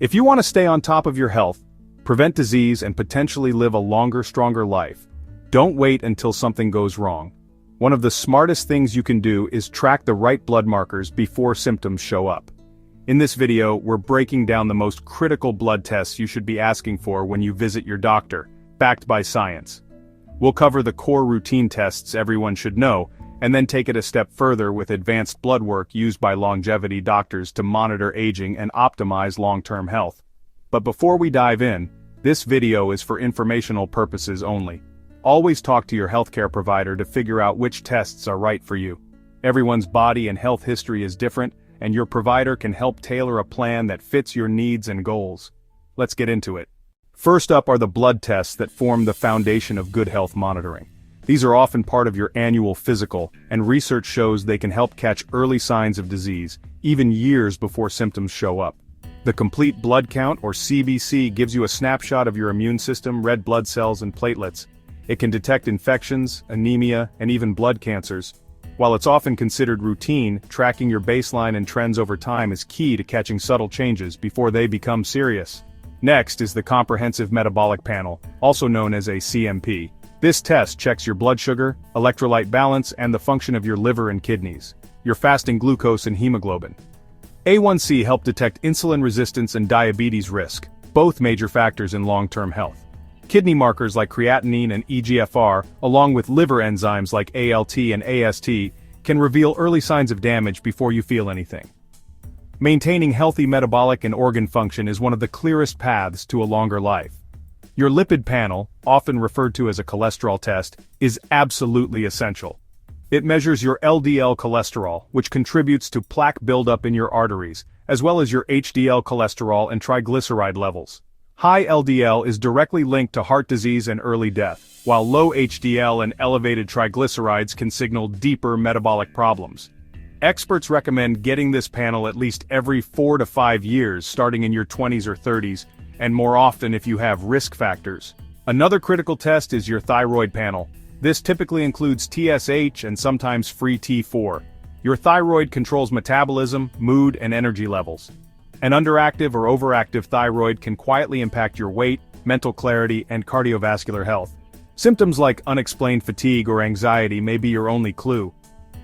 If you want to stay on top of your health, prevent disease and potentially live a longer, stronger life, don't wait until something goes wrong. One of the smartest things you can do is track the right blood markers before symptoms show up. In this video, we're breaking down the most critical blood tests you should be asking for when you visit your doctor, backed by science. We'll cover the core routine tests everyone should know, and then take it a step further with advanced blood work used by longevity doctors to monitor aging and optimize long-term health. But before we dive in, this video is for informational purposes only. Always talk to your healthcare provider to figure out which tests are right for you. Everyone's body and health history is different, and your provider can help tailor a plan that fits your needs and goals. Let's get into it. First up are the blood tests that form the foundation of good health monitoring. These are often part of your annual physical, and research shows they can help catch early signs of disease, even years before symptoms show up. The complete blood count, or CBC, gives you a snapshot of your immune system, red blood cells, and platelets. It can detect infections, anemia, and even blood cancers. While it's often considered routine, tracking your baseline and trends over time is key to catching subtle changes before they become serious. Next is the Comprehensive Metabolic Panel, also known as a CMP. This test checks your blood sugar, electrolyte balance, and the function of your liver and kidneys. Your fasting glucose and hemoglobin. A1C help detect insulin resistance and diabetes risk, both major factors in long-term health. Kidney markers like creatinine and EGFR, along with liver enzymes like ALT and AST, can reveal early signs of damage before you feel anything. Maintaining healthy metabolic and organ function is one of the clearest paths to a longer life. Your lipid panel, often referred to as a cholesterol test, is absolutely essential. It measures your LDL cholesterol, which contributes to plaque buildup in your arteries, as well as your HDL cholesterol and triglyceride levels. High LDL is directly linked to heart disease and early death, while low HDL and elevated triglycerides can signal deeper metabolic problems. Experts recommend getting this panel at least every 4 to 5 years, starting in your 20s or 30s, and more often if you have risk factors. Another critical test is your thyroid panel. This typically includes TSH and sometimes free T4. Your thyroid controls metabolism, mood, and energy levels. An underactive or overactive thyroid can quietly impact your weight, mental clarity, and cardiovascular health. Symptoms like unexplained fatigue or anxiety may be your only clue.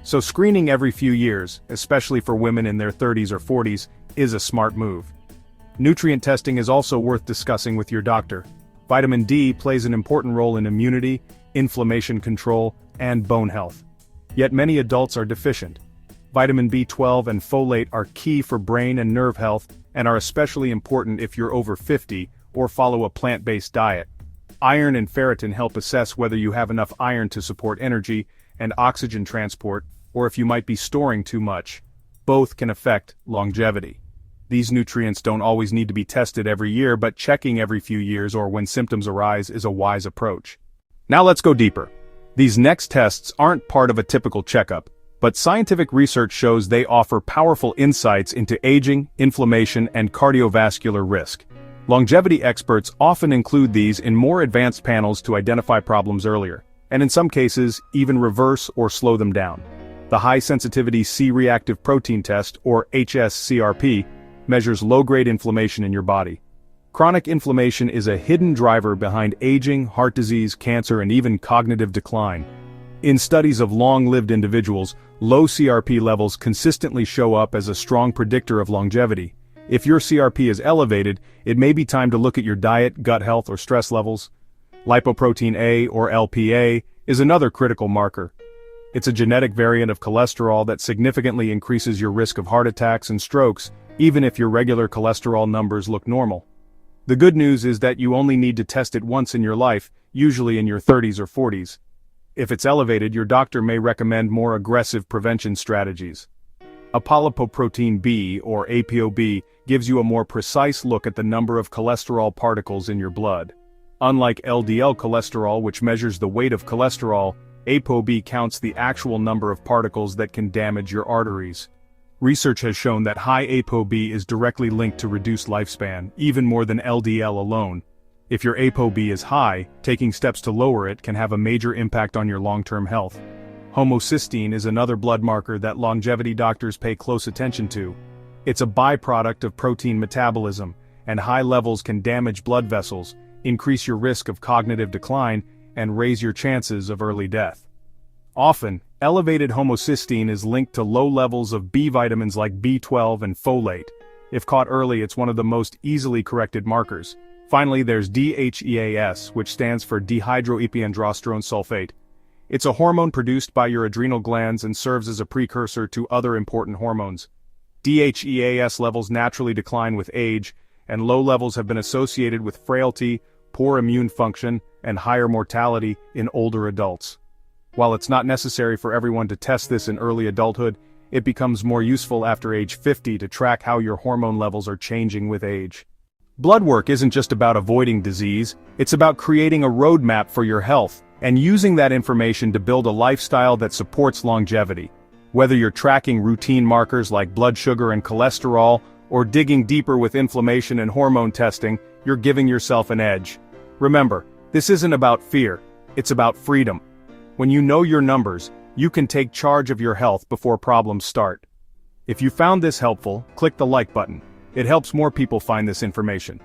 So screening every few years, especially for women in their 30s or 40s, is a smart move. Nutrient testing is also worth discussing with your doctor. Vitamin D plays an important role in immunity, inflammation control, and bone health. Yet many adults are deficient. Vitamin B12 and folate are key for brain and nerve health and are especially important if you're over 50 or follow a plant-based diet. Iron and ferritin help assess whether you have enough iron to support energy and oxygen transport, or if you might be storing too much. Both can affect longevity. These nutrients don't always need to be tested every year, but checking every few years or when symptoms arise is a wise approach. Now let's go deeper. These next tests aren't part of a typical checkup, but scientific research shows they offer powerful insights into aging, inflammation, and cardiovascular risk. Longevity experts often include these in more advanced panels to identify problems earlier, and in some cases, even reverse or slow them down. The high-sensitivity C-reactive protein test, or hs-CRP, measures low-grade inflammation in your body. Chronic inflammation is a hidden driver behind aging, heart disease, cancer, and even cognitive decline. In studies of long-lived individuals, low CRP levels consistently show up as a strong predictor of longevity. If your CRP is elevated, it may be time to look at your diet, gut health, or stress levels. Lipoprotein A, or LPA, is another critical marker. It's a genetic variant of cholesterol that significantly increases your risk of heart attacks and strokes, even if your regular cholesterol numbers look normal. The good news is that you only need to test it once in your life, usually in your 30s or 40s. If it's elevated, your doctor may recommend more aggressive prevention strategies. Apolipoprotein B, or ApoB, gives you a more precise look at the number of cholesterol particles in your blood. Unlike LDL cholesterol, which measures the weight of cholesterol, ApoB counts the actual number of particles that can damage your arteries. Research has shown that high ApoB is directly linked to reduced lifespan, even more than LDL alone. If your ApoB is high, taking steps to lower it can have a major impact on your long-term health. Homocysteine is another blood marker that longevity doctors pay close attention to. It's a byproduct of protein metabolism, and high levels can damage blood vessels, increase your risk of cognitive decline, and raise your chances of early death. Often, elevated homocysteine is linked to low levels of B vitamins like B12 and folate. If caught early, it's one of the most easily corrected markers. Finally, there's DHEA-S, which stands for dehydroepiandrosterone sulfate. It's a hormone produced by your adrenal glands and serves as a precursor to other important hormones. DHEA-S levels naturally decline with age, and low levels have been associated with frailty, poor immune function, and higher mortality in older adults. While it's not necessary for everyone to test this in early adulthood, it becomes more useful after age 50 to track how your hormone levels are changing with age. Blood work isn't just about avoiding disease, it's about creating a roadmap for your health, and using that information to build a lifestyle that supports longevity. Whether you're tracking routine markers like blood sugar and cholesterol, or digging deeper with inflammation and hormone testing, you're giving yourself an edge. Remember, this isn't about fear, it's about freedom. When you know your numbers, you can take charge of your health before problems start. If you found this helpful, click the like button. It helps more people find this information.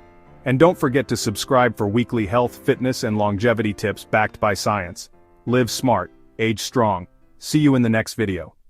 And don't forget to subscribe for weekly health, fitness, and longevity tips backed by science. Live smart, age strong. See you in the next video.